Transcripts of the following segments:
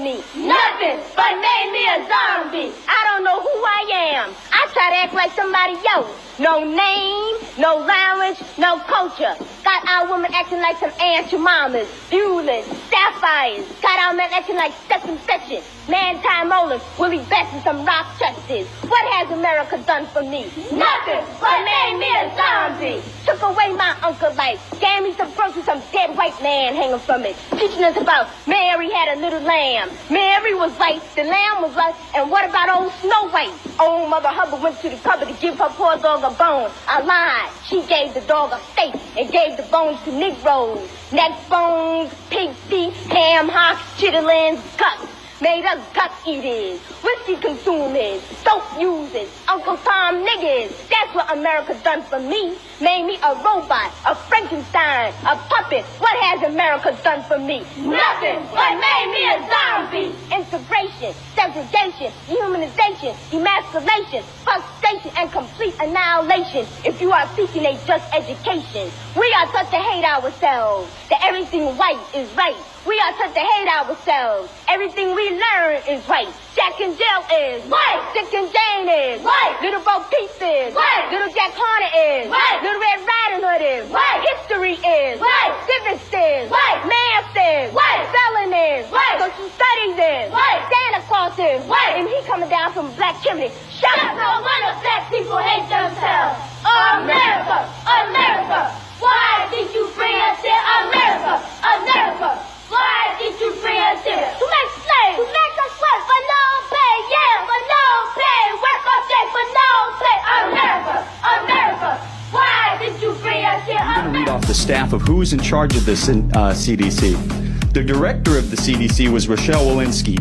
me? Nothing but made me a zombie. I don't know who I am. I try to act like somebody else. No name, no language, no culture. Got our women acting like some Aunt Jemimas, Buells, Sapphires. Got our men acting like Stephen Fetchit, Manti Mollers, Willie Best, and some Rochester's. What has America done for me? Nothing but made me a zombie. Took away my uncle life, gave me some groceries, some dead white man hanging from it. Teaching us about Mary had a little lamb. Mary was white, the lamb was white, and what about old Snow White? Old Mother Hubbard went to the cupboard to give her poor dog a bone. I lied. She gave the dog a steak and gave the bones to Negroes. Neck bones, pig feet, ham hocks, chitterlings, guts. Made us gut eaters, whiskey consumers, dope users, Uncle Tom niggas. That's what America done for me. Made me a robot, a Frankenstein, a puppet. What has America done for me? Nothing but made me a zombie. Integration, segregation, dehumanization, emasculation, frustration, and complete annihilation. If you are seeking a just education, we are taught to hate ourselves, that everything white is right. We are taught to hate ourselves. Everything we learn is right. Jack and Jill is white. Dick and Jane is white. Little Bo Peep is white. Little Jack Horner is white. Little Red Riding Hood is white. History is white. Civics is white. Math is white. Spelling is white. Social studies is white. Santa Claus is white. And he coming down from Black Chimney. Shut up! No wonder black people hate themselves. America, America, why did you bring us here? America, America. Why did you bring us here? To make slaves. To make us work for no pay. Yeah, for no pay. Work all day for no pay. America, America. Why did you bring us here? I'm going to read off the staff of who is in charge of this CDC. The director of the CDC was Rochelle Walensky,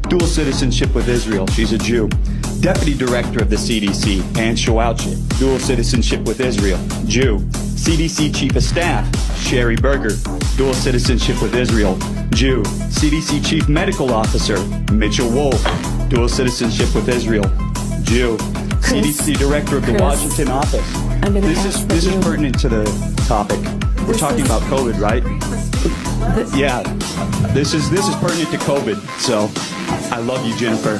dual citizenship with Israel. She's a Jew. Deputy director of the CDC, Ann Shawalchik, dual citizenship with Israel, Jew. CDC chief of staff, Sherry Berger, dual citizenship with Israel, Jew. CDC chief medical officer, Mitchell Wolf, dual citizenship with Israel, Jew. CDC director of the Washington office. This is pertinent to the topic. We're talking about COVID, right? Yeah. This is pertinent to COVID. So, I love you, Jennifer.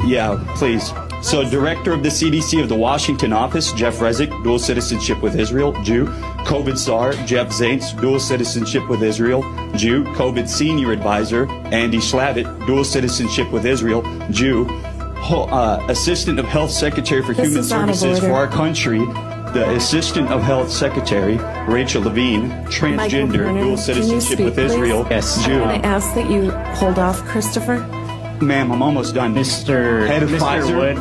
Yeah, please. So, director of the CDC of the Washington office, Jeff Resnick, dual citizenship with Israel, Jew. COVID czar, Jeff Zaintz, dual citizenship with Israel, Jew. COVID senior advisor, Andy Slavitt, dual citizenship with Israel, Jew. Assistant of Health Secretary for Human Services for our country, the Assistant of Health Secretary, Rachel Levine, transgender, dual citizenship with Israel, Jew. I'm going to ask that you hold off, Christopher. Ma'am, I'm almost done. Mr. Head of Pfizer. Wood,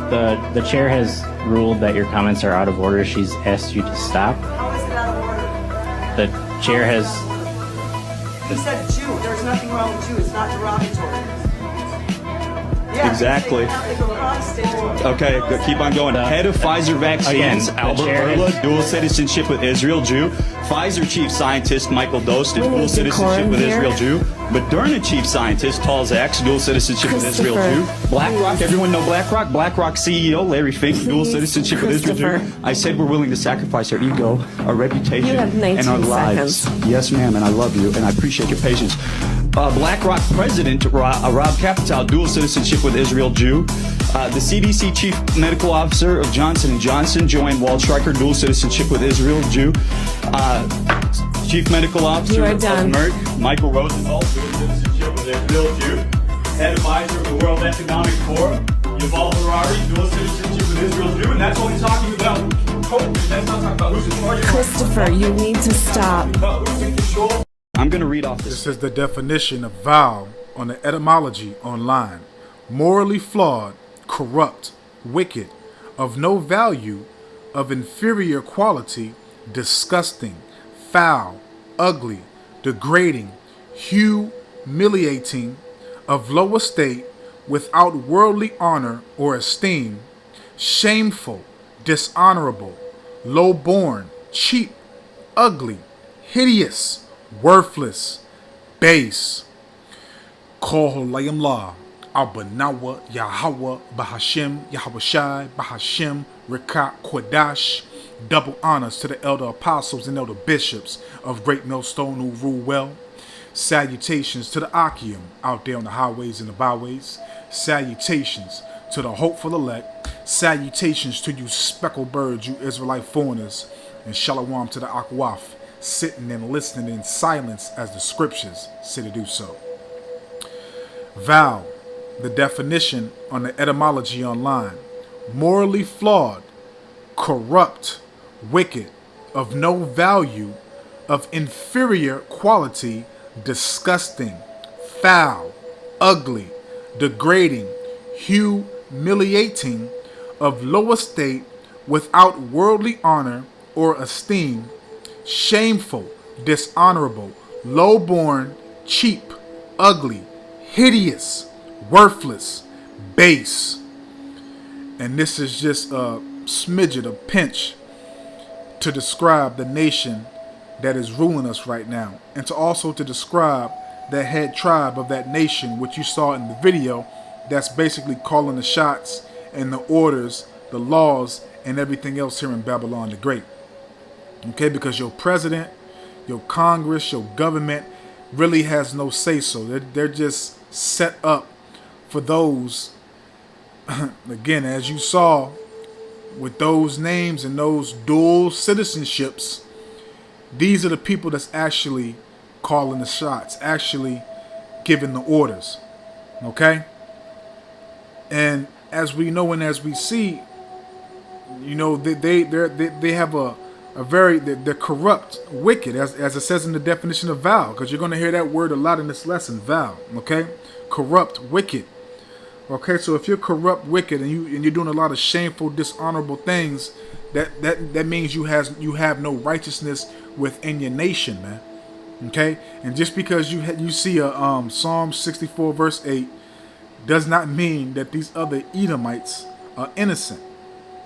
the chair has ruled that your comments are out of order. She's asked you to stop. How is it out of order? The chair has... He said Jew. There's nothing wrong with Jew. It's not derogatory. Yeah, Exactly. Okay, keep on going. Head of Pfizer Vaccines, Albert Bourla, dual citizenship with Israel, Jew. Pfizer chief scientist, Michael Dost, dual citizenship with Israel, Jew. Moderna chief scientist, Tal Zaks, dual citizenship with Israel, Jew. BlackRock, everyone know BlackRock? BlackRock CEO, Larry Fink, dual citizenship with Israel, Jew. I said we're willing to sacrifice our ego, our reputation, and our lives. Yes, ma'am, and I love you, and I appreciate your patience. BlackRock president, Rob Capitale, dual citizenship with Israel, Jew. The CDC chief medical officer of Johnson & Johnson, Joanne Waldstreicher, dual citizenship with Israel, Jew. Chief medical officer of Merck, Michael Rosenthal, dual citizenship with Israel, Jew. Head advisor of the World Economic Forum, Yuval Harari, dual citizenship with Israel, Jew. And that's only talking about COVID. That's not talking about who's in charge. Christopher, you need to stop. Who's in control. I'm going to read off This is the definition of vile on the etymology online. Morally flawed, corrupt, wicked, of no value, of inferior quality, disgusting, foul, ugly, degrading, humiliating, of low estate, without worldly honor or esteem, shameful, dishonorable, low-born, cheap, ugly, hideous, worthless, base. Kol Holayim La, Abanawa, Yahweh, Bahashem, Yahweh Bahashem, Rekat, Kodash. Double honors to the elder apostles and elder bishops of Great Millstone who rule well. Salutations to the Achium out there on the highways and the byways. Salutations to the hopeful elect. Salutations to you speckled birds, you Israelite foreigners. And shalom to the Akwaf, sitting and listening in silence as the scriptures say to do so. Vow, the definition on the etymology online. Morally flawed, corrupt, wicked, of no value, of inferior quality, disgusting, foul, ugly, degrading, humiliating, of low estate, without worldly honor or esteem, shameful, dishonorable, low-born, cheap, ugly, hideous, worthless, base. And this is just a smidget, a pinch, to describe the nation that is ruling us right now, and to also to describe the head tribe of that nation, which you saw in the video, that's basically calling the shots and the orders, the laws, and everything else here in Babylon the Great. Okay, because your president, your Congress, your government really has no say-so. They're just set up for those, again, as you saw with those names and those dual citizenships, these are the people that's actually calling the shots, actually giving the orders. Okay? And as we know and as we see, you know, they have a very, they're corrupt, wicked, as it says in the definition of vow, because you're going to hear that word a lot in this lesson, vow. Okay? Corrupt, wicked. Okay, so if you're corrupt, wicked, and you're doing a lot of shameful, dishonorable things, that means you have no righteousness within your nation, man. Okay, and just because you see a Psalm 64 verse 8 does not mean that these other Edomites are innocent.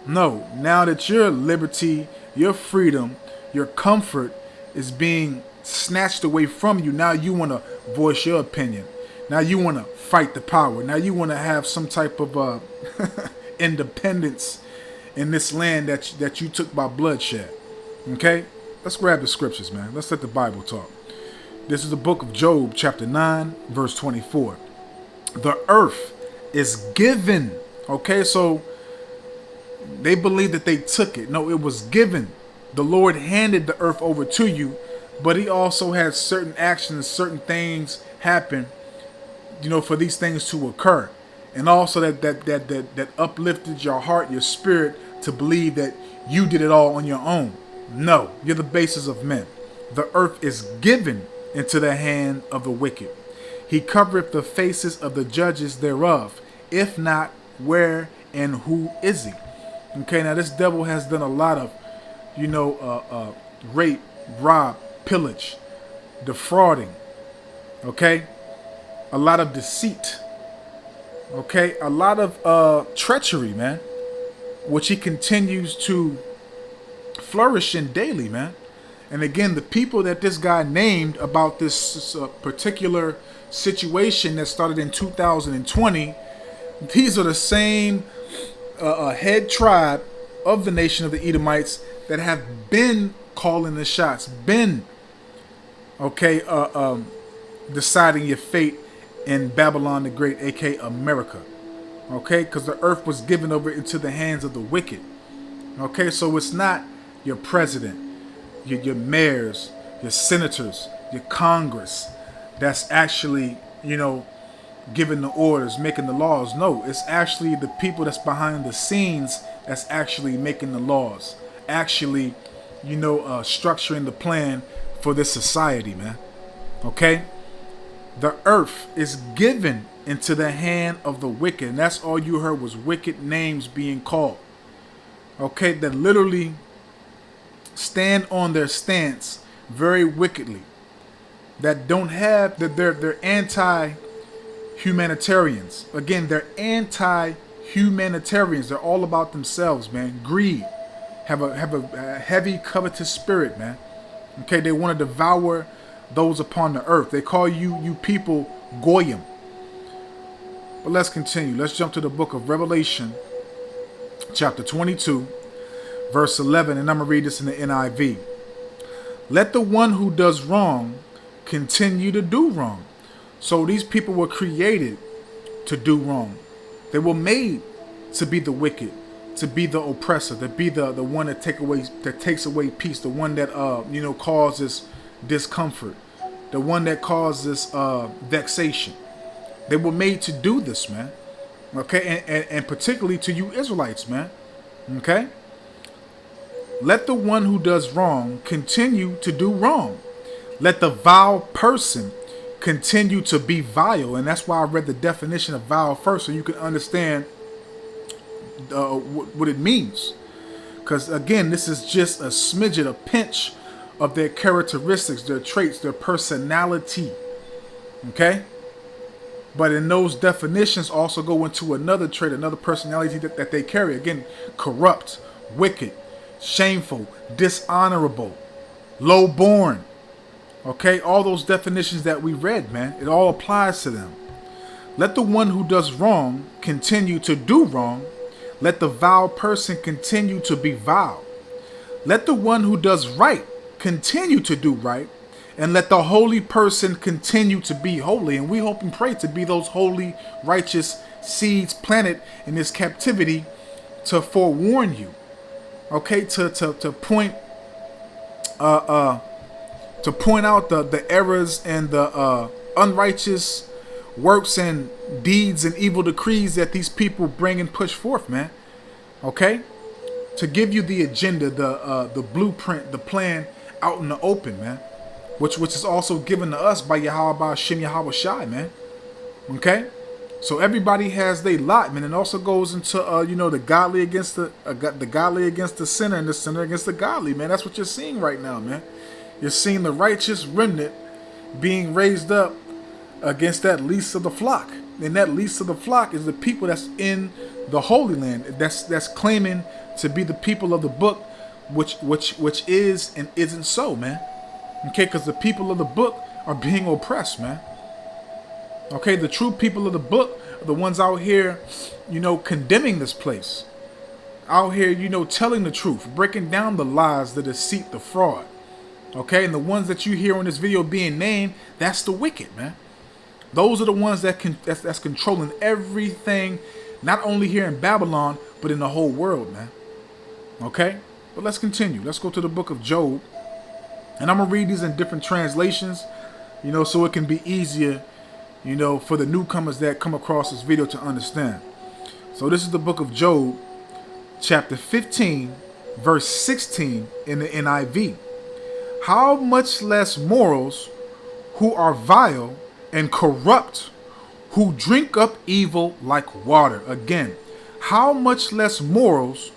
No, now that your liberty, your freedom, your comfort is being snatched away from you, now you want to voice your opinion. Now you want to fight the power. Now you want to have some type of independence in this land that you took by bloodshed. Okay? Let's grab the scriptures, man. Let's let the Bible talk. This is the book of Job, chapter 9, verse 24. The earth is given. Okay, so they believe that they took it. No, it was given. The Lord handed the earth over to you, but he also had certain actions, certain things happen, you know, for these things to occur. And also that uplifted your heart, your spirit, to believe that you did it all on your own. No, you're the basis of men. The earth is given into the hand of the wicked. He covereth the faces of the judges thereof. If not, where and who is he? Okay, now this devil has done a lot of, you know, rape, rob, pillage, defrauding. Okay, a lot of deceit. Okay, a lot of treachery, man, which he continues to flourish in daily, man. And again, the people that this guy named about this particular situation that started in 2020, these are the same head tribe of the nation of the Edomites that have been calling the shots, been, okay, deciding your fate in Babylon the Great, aka America. Okay, because the earth was given over into the hands of the wicked. Okay, so it's not your president, your mayors, your senators, your Congress that's actually, you know, giving the orders, making the laws. No, it's actually the people that's behind the scenes that's actually making the laws, actually, you know, structuring the plan for this society, man. Okay? The earth is given into the hand of the wicked. And that's all you heard was wicked names being called. Okay? That literally stand on their stance very wickedly. That don't have, that they're anti-humanitarians. Again, they're anti-humanitarians. They're all about themselves, man. Greed. Have a heavy covetous spirit, man. Okay, they want to devour those upon the earth. They call you people Goyim. But let's continue. Let's jump to the book of Revelation, chapter 22, verse 11, and I'm going to read this in the NIV. Let the one who does wrong continue to do wrong. So these people were created to do wrong. They were made to be the wicked, to be the oppressor, to be the one that takes away peace, the one that causes discomfort, the one that causes vexation. They were made to do this, man. Okay, and particularly to you Israelites, man. Okay? Let the one who does wrong continue to do wrong. Let the vile person continue to be vile. And that's why I read the definition of vile first, so you can understand what it means. Because again, this is just a smidget, a pinch of their characteristics, their traits, their personality. Okay? But in those definitions also go into another trait, another personality that they carry. Again, corrupt, wicked, shameful, dishonorable, low-born. Okay, all those definitions that we read, man, it all applies to them. Let the one who does wrong continue to do wrong. Let the vile person continue to be vile. Let the one who does right continue to do right. And let the holy person continue to be holy. And we hope and pray to be those holy, righteous seeds planted in this captivity to forewarn you. Okay, to point out the errors and the unrighteous works and deeds and evil decrees that these people bring and push forth, man. Okay, to give you the agenda, the blueprint, the plan out in the open, man. Which is also given to us by Yahweh Shem Yahweh Shai, man. Okay, so everybody has their lot, man. It also goes into the godly against the godly against the sinner, and the sinner against the godly, man. That's what you're seeing right now, man. You're seeing the righteous remnant being raised up against that least of the flock, and that least of the flock is the people that's in the Holy Land, that's claiming to be the people of the book, which is and isn't so, man. Okay, because the people of the book are being oppressed, man. Okay, the true people of the book are the ones out here, condemning this place. Out here, telling the truth, breaking down the lies, the deceit, the fraud. Okay, and the ones that you hear on this video being named, that's the wicked, man. Those are the ones that's controlling everything, not only here in Babylon, but in the whole world, man. Okay, but let's continue. Let's go to the book of Job. And I'm going to read these in different translations, so it can be easier, for the newcomers that come across this video to understand. So this is the book of Job, chapter 15, verse 16 in the NIV. How much less mortals who are vile and corrupt, who drink up evil like water. Again, how much less mortals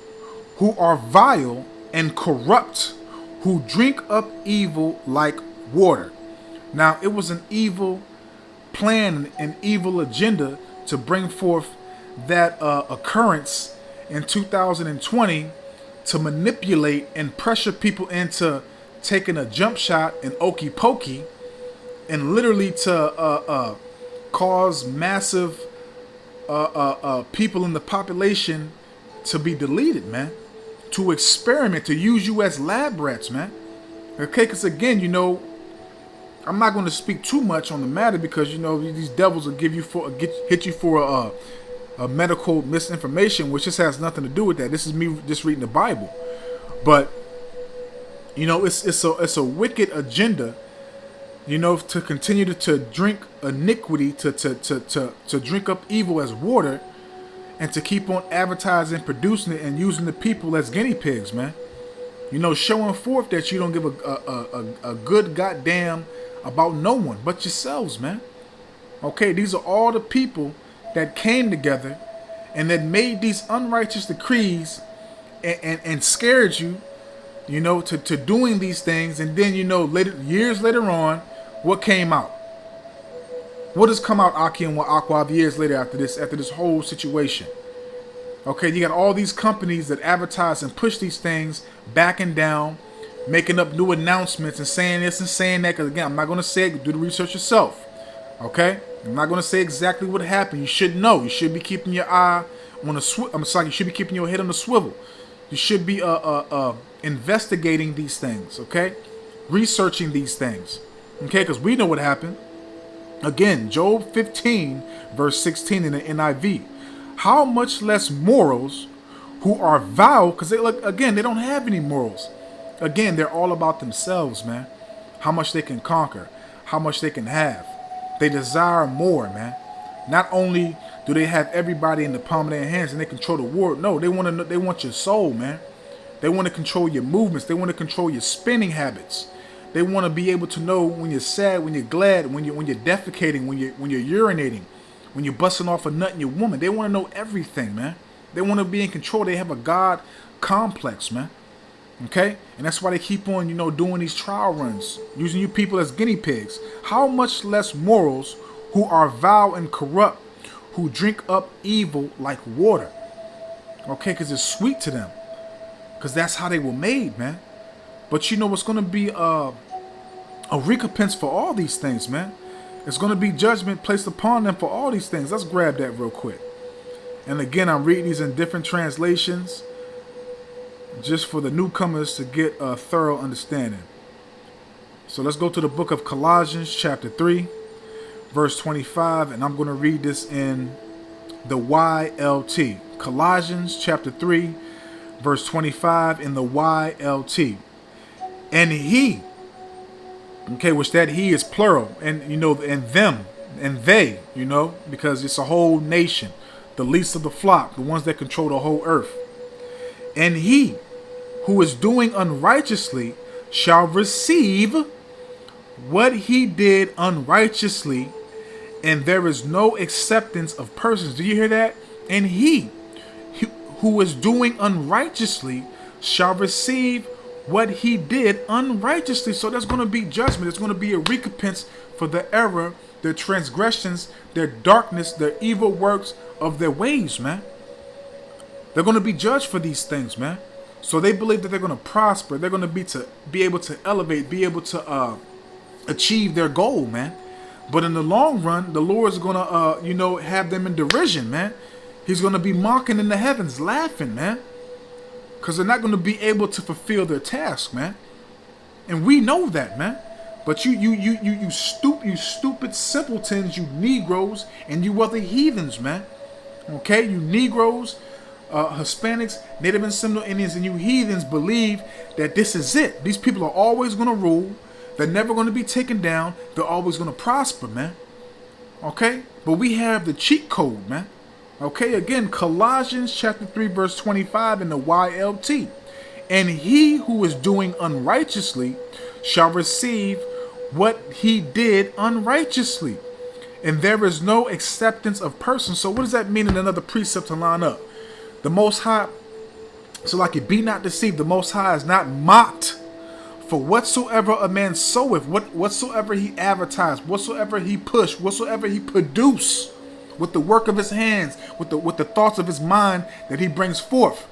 who are vile and corrupt, who drink up evil like water. Now, it was an evil plan, an evil agenda to bring forth that occurrence in 2020 to manipulate and pressure people into taking a jump shot and okey pokey, and literally to cause massive people in the population to be deleted, man. To experiment, to use you as lab rats, man. Okay, because again, I'm not going to speak too much on the matter because these devils will hit you for a medical misinformation, which just has nothing to do with that. This is me just reading the Bible, but it's a wicked agenda, to continue to drink iniquity, to drink up evil as water. And to keep on advertising, producing it, and using the people as guinea pigs, man. Showing forth that you don't give a good goddamn about no one but yourselves, man. Okay, these are all the people that came together and that made these unrighteous decrees and scared you, to doing these things. And then, years later on, what came out? What has come out, Aki and Aqua, years later after this whole situation? Okay, you got all these companies that advertise and push these things, backing down, making up new announcements and saying this and saying that. Because again, I'm not going to say it. Do the research yourself. Okay, I'm not going to say exactly what happened. You should know. You should be keeping your eye on the swivel. You should be keeping your head on the swivel. You should be investigating these things. Okay, researching these things. Okay, because we know what happened. Again, Job 15, verse 16 in the NIV. How much less morals who are vile, because they look, again, they don't have any morals. Again, they're all about themselves, man. How much they can conquer, how much they can have. They desire more, man. Not only do they have everybody in the palm of their hands and they control the world, no, they want your soul, man. They want to control your movements. They want to control your spending habits. They want to be able to know when you're sad, when you're glad, when you're defecating, when you're urinating, when you're busting off a nut in your woman. They want to know everything, man. They want to be in control. They have a God complex, man. Okay? And that's why they keep on, doing these trial runs, using you people as guinea pigs. How much less morals who are vile and corrupt, who drink up evil like water. Okay? Because it's sweet to them. Because that's how they were made, man. But you know what's going to be a recompense for all these things, man. It's going to be judgment placed upon them for all these things. Let's grab that real quick. And again, I'm reading these in different translations just for the newcomers to get a thorough understanding. So let's go to the book of Colossians chapter 3, verse 25. And I'm going to read this in the YLT. Colossians chapter 3, verse 25 in the YLT. And he, okay, which that he is plural, and and them and they, because it's a whole nation, the least of the flock, the ones that control the whole earth. And he who is doing unrighteously shall receive what he did unrighteously, and there is no acceptance of persons. Do you hear that? And he who is doing unrighteously shall receive what he did unrighteously. So there's going to be judgment. There's going to be a recompense for the error, their transgressions, their darkness, their evil works of their ways, man. They're going to be judged for these things, man. So they believe that they're going to prosper. They're going to be able to elevate, be able to achieve their goal, man. But in the long run, the Lord is going to, have them in derision, man. He's going to be mocking in the heavens, laughing, man. Because they're not going to be able to fulfill their task, man. And we know that, man. But you stupid simpletons, you Negroes, and you other heathens, man. Okay? You Negroes, Hispanics, Native and Seminole Indians, and you heathens believe that this is it. These people are always going to rule. They're never going to be taken down. They're always going to prosper, man. Okay? But we have the cheat code, man. Okay, again, Colossians chapter 3, verse 25 in the YLT. And he who is doing unrighteously shall receive what he did unrighteously. And there is no acceptance of persons. So what does that mean in another precept to line up? The Most High, so like it be not deceived, the Most High is not mocked. For whatsoever a man soweth, whatsoever he advertised, whatsoever he pushed, whatsoever he produced, with the work of his hands, with the thoughts of his mind that he brings forth,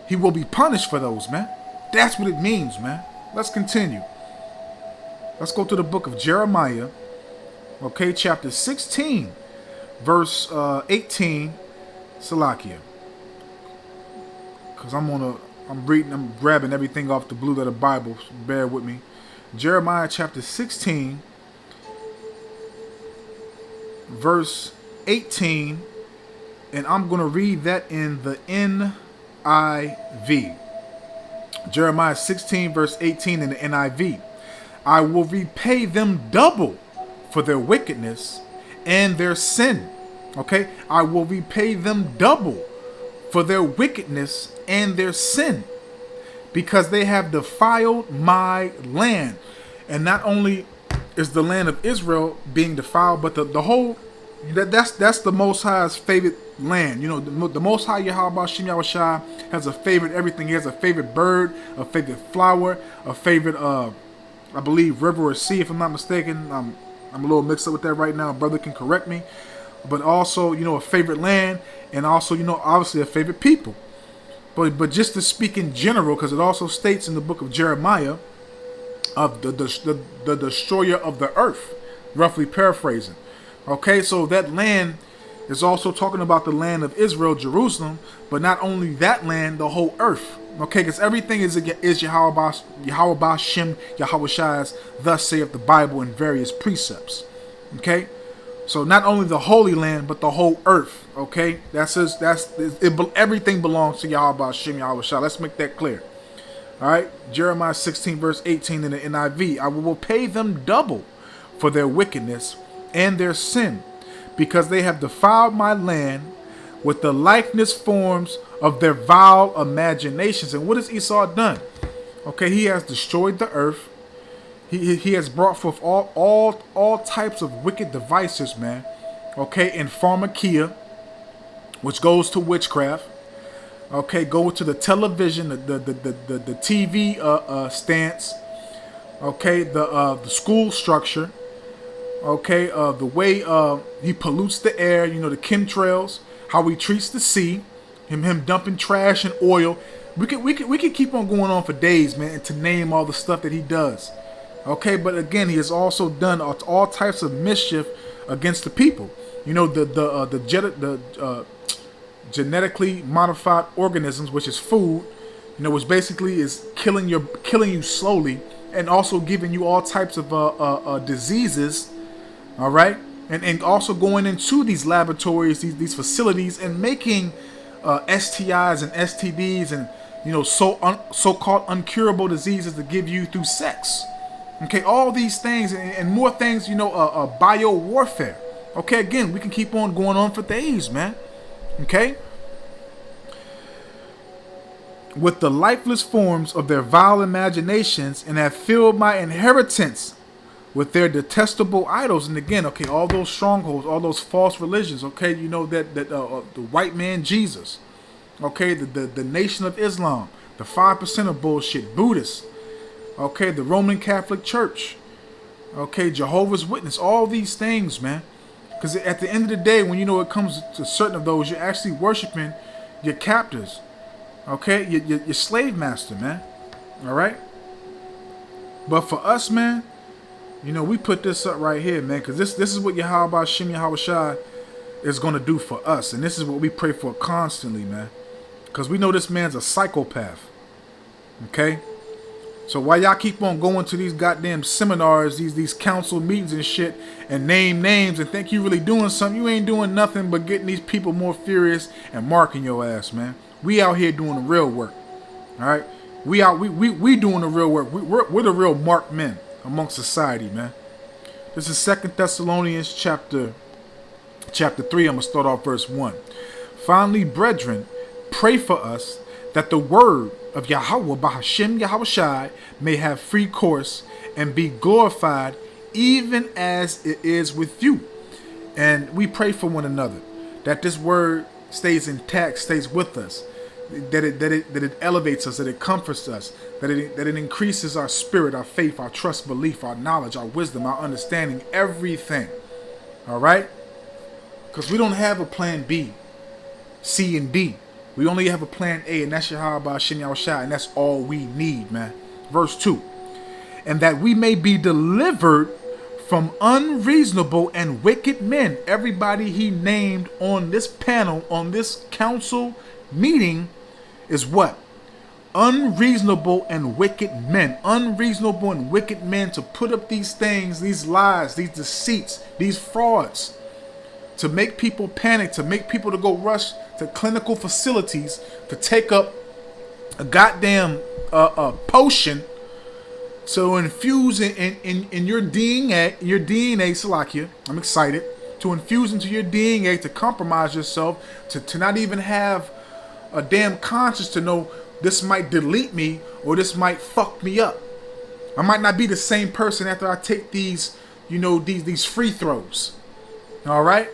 he will be punished for those, man. That's what it means, man. Let's continue. Let's go to the book of Jeremiah, okay, chapter 16, verse 18, Salakia. Because I'm grabbing everything off the blue letter Bible, so bear with me. Jeremiah chapter 16, verse 18, and I'm going to read that in the NIV. Jeremiah 16, verse 18 in the NIV. I will repay them double for their wickedness and their sin. Okay? I will repay them double for their wickedness and their sin, because they have defiled my land. And not only is the land of Israel being defiled, but the whole, that's the Most High's favorite land. The Most High Yahweh Shem Yahushua has a favorite everything. He has a favorite bird, a favorite flower, a favorite I believe river or sea, if I'm not mistaken. I'm a little mixed up with that right now. A brother can correct me. But also, a favorite land, and also, obviously a favorite people. But just to speak in general, because it also states in the book of Jeremiah of the destroyer of the earth, roughly paraphrasing. Okay, so that land is also talking about the land of Israel, Jerusalem, but not only that land, the whole earth. Okay, because everything is Yahweh Shem, Yahweh Shai's, thus saith the Bible in various precepts. Okay, so not only the Holy Land, but the whole earth. Okay, everything belongs to Yahweh Shem, Yahweh Shai. Let's make that clear. All right, Jeremiah 16 verse 18 in the NIV. I will pay them double for their wickedness and their sin, because they have defiled my land with the likeness forms of their vile imaginations. And what has Esau done? Okay, he has destroyed the earth. He has brought forth all types of wicked devices, man. Okay, in pharmakia, which goes to witchcraft. Okay, go to the television, the TV stance. Okay, the school structure. Okay, the way he pollutes the air, the chemtrails, how he treats the sea, him dumping trash and oil. We could keep on going on for days, man, to name all the stuff that he does. Okay, but again, he has also done all types of mischief against the people. The genetically modified organisms, which is food, which basically is killing you slowly, and also giving you all types of diseases. All right, and also going into these laboratories, these facilities, and making STIs and STDs and so-called uncurable diseases to give you through sex. Okay, all these things and more things. Bio warfare. Okay, again, we can keep on going on for days, man. Okay, with the lifeless forms of their vile imaginations, and have filled my inheritance with their detestable idols. And again, okay, all those strongholds, all those false religions. Okay, the white man Jesus. Okay, the Nation of Islam, the 5% of bullshit, Buddhists. Okay, the Roman Catholic Church. Okay, Jehovah's Witness. All these things, man. Because at the end of the day, when it comes to certain of those, you're actually worshiping your captors. Okay, your slave master, man. All right. But for us, man, we put this up right here, man, because this is what Yahweh Shem, Yahweh Shai is going to do for us. And this is what we pray for constantly, man. Because we know this man's a psychopath. Okay? So while y'all keep on going to these goddamn seminars, these council meetings and shit, and name names and think you really doing something, you ain't doing nothing but getting these people more furious and marking your ass, man. We out here doing the real work. All right? We doing the real work. We're the real marked men amongst society, man. This is 2 Thessalonians chapter 3. I'm going to start off verse 1. Finally, brethren, pray for us that the word of Yahweh Bahashem Yahweh Shai may have free course and be glorified, even as it is with you. And we pray for one another that this word stays intact, stays with us, that it elevates us, that it comforts us, that it increases our spirit, our faith, our trust, belief, our knowledge, our wisdom, our understanding, everything. All right? Because we don't have a plan B, C, and D. We only have a plan A, and that's Yahweh Shem Yahweh Shai, and that's all we need, man. Verse 2. And that we may be delivered from unreasonable and wicked men. Everybody he named on this panel, on this council meeting, is what? Unreasonable and wicked men. Unreasonable and wicked men to put up these things, these lies, these deceits, these frauds, to make people panic, to make people to go rush to clinical facilities to take up a goddamn potion, so infuse in your DNA, Salakia. I'm excited to infuse into your DNA to compromise yourself, to not even have a damn conscience to know this might delete me or this might fuck me up. I might not be the same person after I take these, these free throws. All right.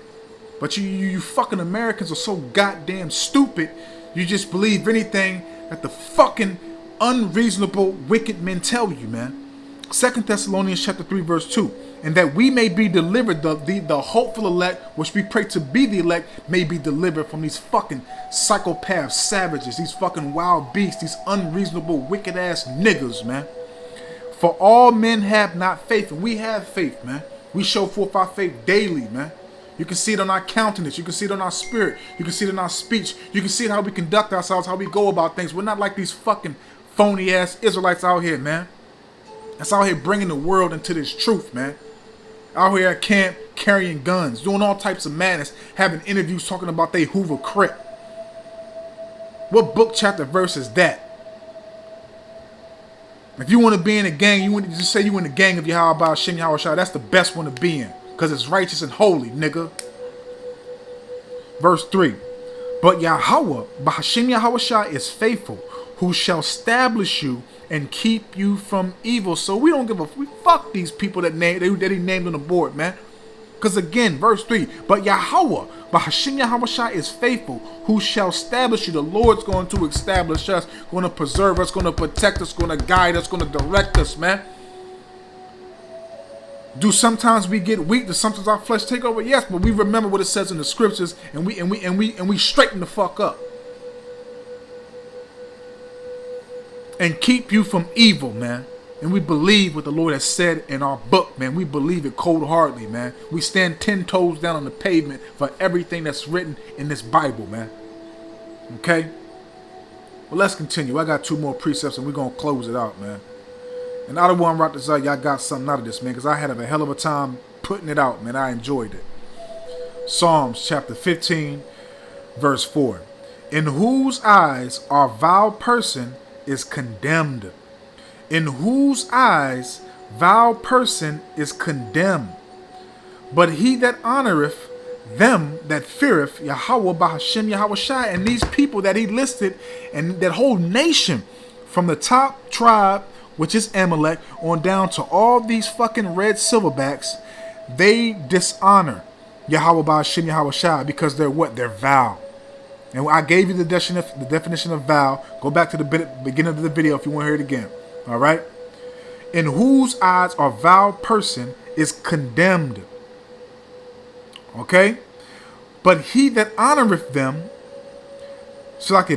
But you fucking Americans are so goddamn stupid, you just believe anything that the fucking unreasonable wicked men tell you, man. 2 Thessalonians chapter 3 verse 2. And that we may be delivered, the hopeful elect, which we pray to be the elect, may be delivered from these fucking psychopaths, savages, these fucking wild beasts, these unreasonable wicked ass niggas, man. For all men have not faith, and we have faith, man. We show forth our faith daily, man. You can see it on our countenance. You can see it on our spirit. You can see it in our speech. You can see it how we conduct ourselves, how we go about things. We're not like these fucking phony ass Israelites out here, man. That's out here bringing the world into this truth, man. Out here at camp carrying guns, doing all types of madness, having interviews talking about they Hoover Crip. What book, chapter, verse is that? If you want to be in a gang, you want to just say you in the gang of Yahweh Hashem Yahweh Shai. That's the best one to be in, because it's righteous and holy, nigga. Verse 3. But Yahweh Hashem Yahweh Shai is faithful, who shall establish you and keep you from evil. So we don't give a fuck these people that he named on the board, man. Because again, verse 3, but Yahweh, but Hashem Yahweh Shai is faithful, who shall establish you. The Lord's going to establish us, going to preserve us, going to protect us, going to guide us, going to direct us, man. Do sometimes we get weak? Do sometimes our flesh take over? Yes, but we remember what it says in the scriptures, and we straighten the fuck up. And keep you from evil, man. And we believe what the Lord has said in our book, man. We believe it cold-heartedly, man. We stand 10 toes down on the pavement for everything that's written in this Bible, man. Okay? Well, let's continue. I got 2 more precepts, and we're going to close it out, man. And I don't want to wrap this up. Y'all got something out of this, man, because I had a hell of a time putting it out, man. I enjoyed it. Psalms chapter 15, verse 4. In whose eyes our vile person is condemned. In whose eyes vile person is condemned. But he that honoreth them that feareth Yahweh Bahashem Yahweh Shai, and these people that he listed, and that whole nation, from the top tribe, which is Amalek, on down to all these fucking red silverbacks, they dishonor Yahweh Bahashem Yahweh Shai because they're what? They're vile. And I gave you the definition of vow. Go back to the beginning of the video if you want to hear it again. All right? In whose eyes a vile person is condemned. Okay? But he that honoreth them,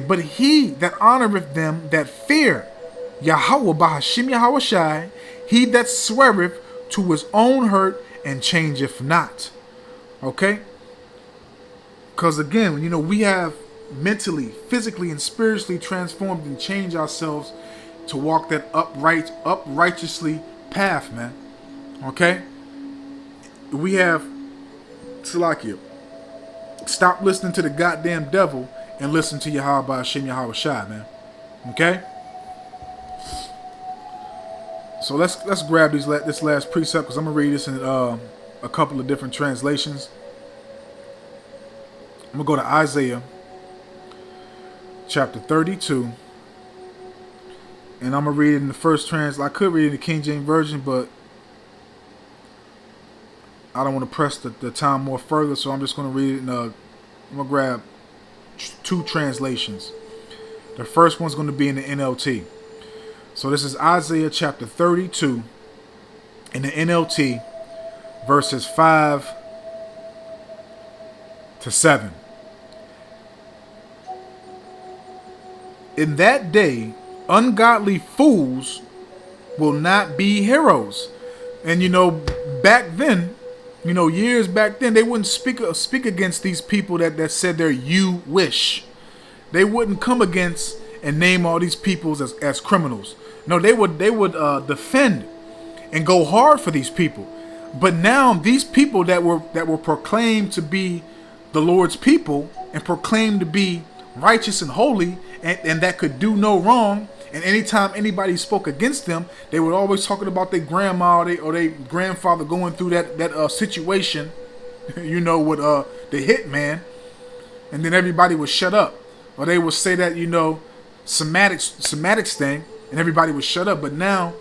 but he that honoreth them that fear Yahweh Bahashem Yahweh Shai, he that sweareth to his own hurt and changeth not. Okay? Because again, we have mentally, physically, and spiritually transformed and changed ourselves to walk that uprighteously path, man. Okay? We have, Salakia, stop listening to the goddamn devil and listen to Yahweh Hashem Yahweh Shai, man. Okay? So let's grab this last precept, because I'm going to read this in a couple of different translations. I'm going to go to Isaiah chapter 32. And I'm going to read it in the first translation. I could read it in the King James Version, but I don't want to press the time more further. So I'm just going to read it in I'm going to grab 2 translations. The first one's going to be in the NLT. So this is Isaiah chapter 32 in the NLT, verses 5 to 7. In that day, ungodly fools will not be heroes. And back then, years back then, they wouldn't speak against these people that said they're you wish. They wouldn't come against and name all these people as criminals. No, they would defend and go hard for these people. But now these people that were proclaimed to be the Lord's people and proclaimed to be righteous and holy and that could do no wrong, and anytime anybody spoke against them, they were always talking about their grandma or their grandfather going through that situation, with the hitman, and then everybody would shut up. Or they would say that, somatics thing, and everybody would shut up. But now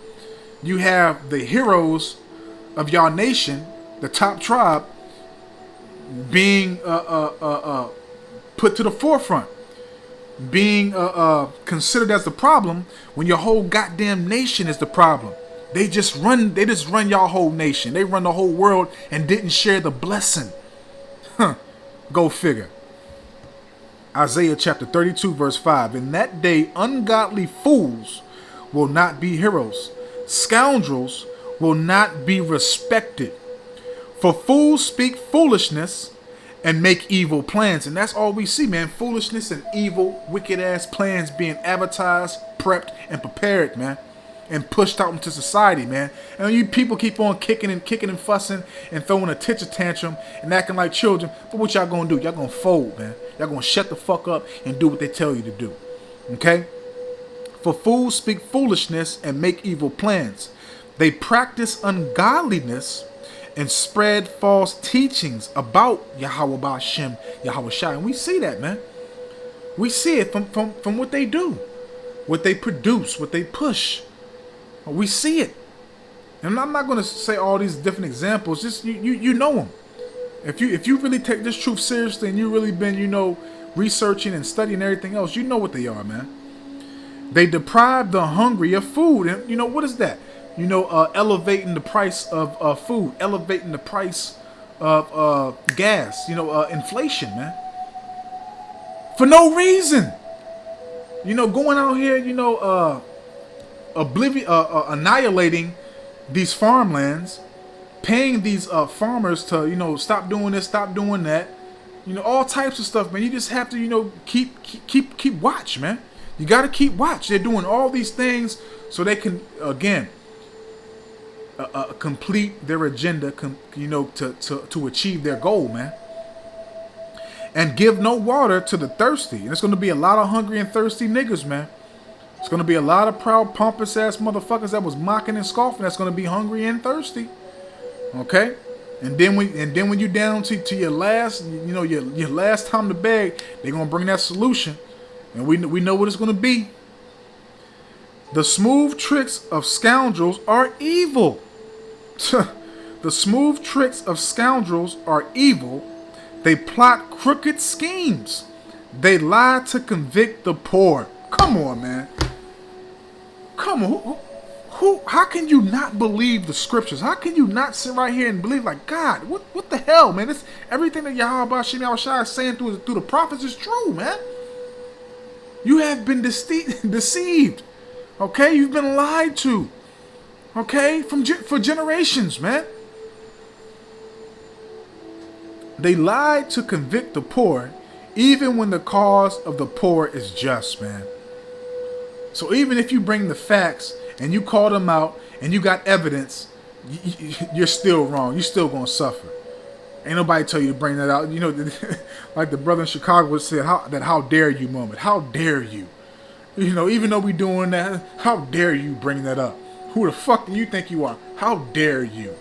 you have the heroes of your nation, the top tribe, being put to the forefront, being considered as the problem when your whole goddamn nation is the problem. They just run y'all whole nation. They run the whole world and didn't share the blessing. Go figure. Isaiah chapter 32 verse 5. In that day, ungodly fools will not be heroes. Scoundrels will not be respected. For fools speak foolishness and make evil plans. And that's all we see, man. Foolishness and evil, wicked ass plans being advertised, prepped, and prepared, man. And pushed out into society, man. And you people keep on kicking and fussing and throwing a titch tantrum and acting like children. But what y'all gonna do? Y'all gonna fold, man. Y'all gonna shut the fuck up and do what they tell you to do. Okay? For fools speak foolishness and make evil plans. They practice ungodliness and spread false teachings about Yahweh Ba'Shem, Yahweh Shai. And we see that, man. We see it from what they do, what they produce, what they push. We see it. And I'm not going to say all these different examples. Just you know them. If you really take this truth seriously and you really been, researching and studying everything else, you know what they are, man. They deprive the hungry of food. And what is that? Elevating the price of food, elevating the price of gas, inflation, man. For no reason. Going out here, annihilating these farmlands, paying these farmers to, stop doing this, stop doing that, all types of stuff, man. You just have to, keep watch, man. You got to keep watch. They're doing all these things so they can, again, complete their agenda, to achieve their goal, man. And give no water to the thirsty. And it's going to be a lot of hungry and thirsty niggas, man. It's going to be a lot of proud, pompous ass motherfuckers that was mocking and scoffing. That's going to be hungry and thirsty. Okay? And then when you down to your last, your last time to beg, they're going to bring that solution. And we know what it's going to be. The smooth tricks of scoundrels are evil. The smooth tricks of scoundrels are evil. They plot crooked schemes. They lie to convict the poor. Come on, man. Come on. How can you not believe the scriptures? How can you not sit right here and believe, like, God, what the hell, man? It's everything that Yahweh is saying through the prophets is true, man. You have been deceived. Okay? You've been lied to. Okay? For generations, man. They lied to convict the poor, even when the cause of the poor is just, man. So even if you bring the facts and you call them out and you got evidence, you're still wrong. You're still going to suffer. Ain't nobody tell you to bring that out. Like the brother in Chicago said, how dare you moment. How dare you? Even though we doing that, how dare you bring that up? Who the fuck do you think you are? How dare you?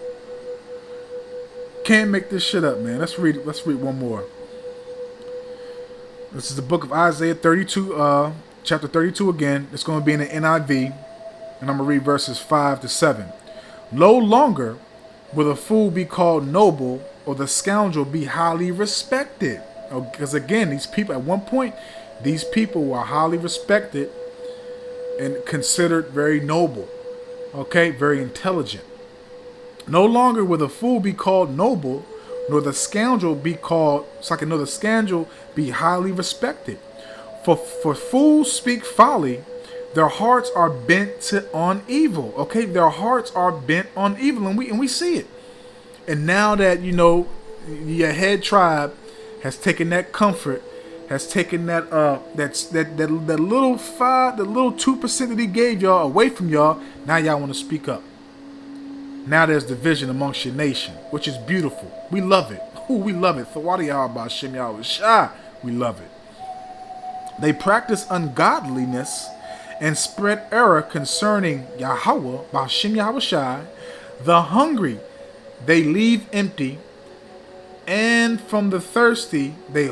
Can't make this shit up, man. Let's read one more. This is the book of Isaiah 32, chapter 32 again. It's going to be in the NIV, and I'm going to read verses 5 to 7. No longer will the fool be called noble or the scoundrel be highly respected. Because again, these people, at one point, these people were highly respected and considered very noble. Okay, very intelligent. No longer will the fool be called noble, nor the scoundrel be called, nor the scoundrel be highly respected. For fools speak folly, their hearts are bent on evil. Okay, their hearts are bent on evil, and we see it. And now that your head tribe has taken that comfort, has taken that little 2% that he gave y'all away from y'all, now y'all want to speak up. Now there's division amongst your nation, which is beautiful. We love it. Ooh, we love it. Thawadi Ba'Shem Yahweh Shai. We love it. They practice ungodliness and spread error concerning Yahweh Ba'Shem Yahweh Shai. The hungry they leave empty, and from the thirsty they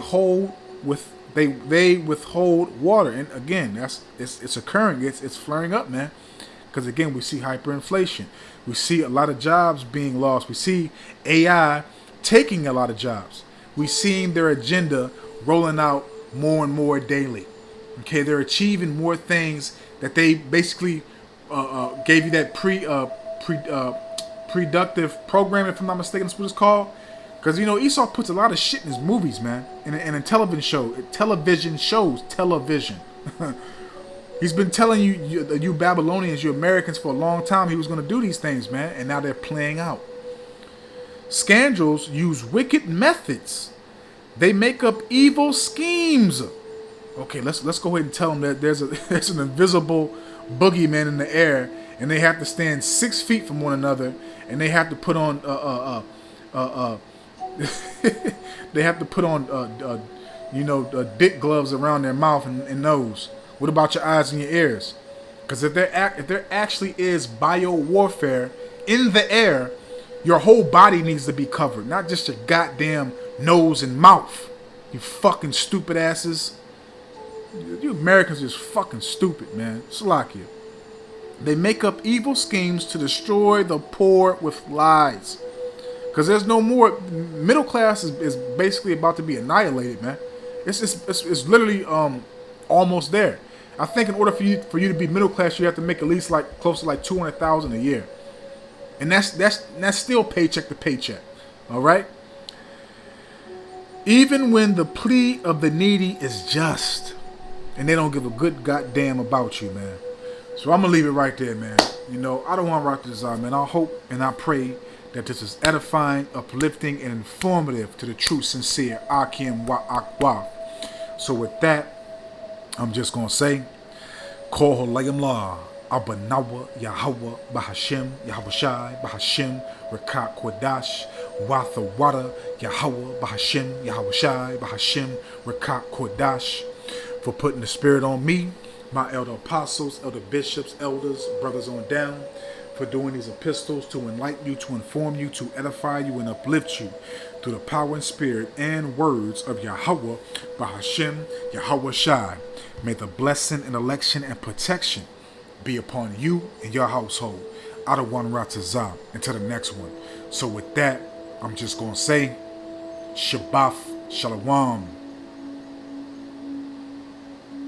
withhold water. And again, it's occurring. It's flaring up, man. Because again, we see hyperinflation. We see a lot of jobs being lost. We see AI taking a lot of jobs. We seeing their agenda rolling out more and more daily. Okay, they're achieving more things that they basically gave you that productive programming, if I'm not mistaken. That's what it's called. Because Esau puts a lot of shit in his movies, man, and in television shows. He's been telling you Babylonians, you Americans, for a long time he was going to do these things, man, and now they're playing out. Scoundrels use wicked methods. They make up evil schemes. Okay, let's go ahead and tell them that there's an invisible boogeyman in the air, and they have to stand 6 feet from one another, and they have to put on dick gloves around their mouth and nose. What about your eyes and your ears? Because if there actually is bio warfare in the air, your whole body needs to be covered, not just your goddamn nose and mouth. You fucking stupid asses. You Americans are just fucking stupid, man. Slovakia. They make up evil schemes to destroy the poor with lies. Because there's no more. Middle class is basically about to be annihilated, man. It's literally almost there. I think in order for you to be middle class, you have to make at least like close to like $200,000 a year, and that's still paycheck to paycheck. All right. Even when the plea of the needy is just, and they don't give a good goddamn about you, man. So I'm gonna leave it right there, man. You know, I don't want to rock this out, man. I hope and I pray that this is edifying, uplifting, and informative to the true, sincere Akim Wa Akwa. So with that, I'm just gonna say, Kol Halayim La, Abanawa, Yahweh, Bahashem, Yahweh Shai, Bahashem, Rekat Kodash, Watha Wada, Yahweh, Bahashem, Yahweh Shai, Bahashem, Rekat Kodash, for putting the spirit on me, my elder apostles, elder bishops, elders, brothers on down, for doing these epistles to enlighten you, to inform you, to edify you, and uplift you through the power and spirit and words of Yahweh, Bahashem, Yahweh Shai. May the blessing and election and protection be upon you and your household. Out of one Ratazah until the next one. So with that, I'm just going to say, Shabbat Shalom.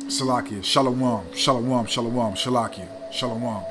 Salakia, Shalom, Shalom, Shalom, Shalakia, Shalom.